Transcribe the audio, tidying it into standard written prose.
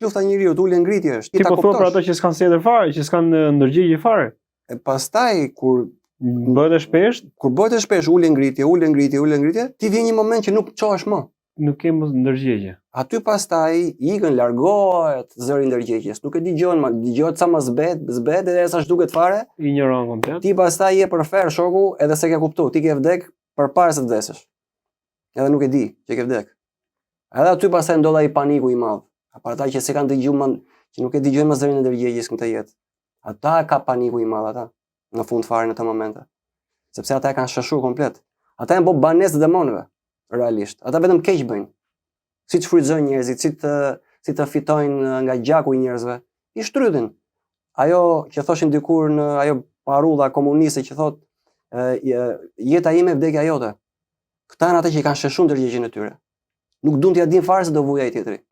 Lufta e njeriut, ulë ngritje është. Ti po thua për ato që s'kan sjetër fare, që s'kan ndërgjigje fare. E pastaj kur bëhet e shpesht, ulë ngritje, ti vjen një moment që nuk çohesh më. Nuk ke më ndërgjegje. Aty pastaj ikën, largohet zëri ndërgjegjes. Nuk e dëgjon, ma dëgjohet sa më zbet edhe sa zhduket fare. Ignorant komplet. Ti pastaj je përfer shoku edhe se ke kuptuar, ti ke vdek përpara se të vdesësh. Edhe nuk e di që ke vdek. Edhe aty pastaj ndodha i paniku i madh. Për ata që se kanë dëgjuar, që nuk e dëgjojnë më zërin e ndërgjegjes në këtë jetë. Ata ka paniku i madh ata në fund fare në të momente. Sepse ata e kanë shëshuar komplet. Ata janë bë banesë demonëve. Realisht. Ata vetëm keq bëjnë. Si të fryzojnë njerëzit, si të fitojnë nga gjaku i njerëzve. I shtrydhin. Ajo që thoshin dikur në ajo parulla komuniste që thot jeta ime vdekja jote. Këta janë ata që i kanë shëshuar ndërgjegjen e tyre. Nuk duan t'ia dinë fare se do vuja ai tjetri.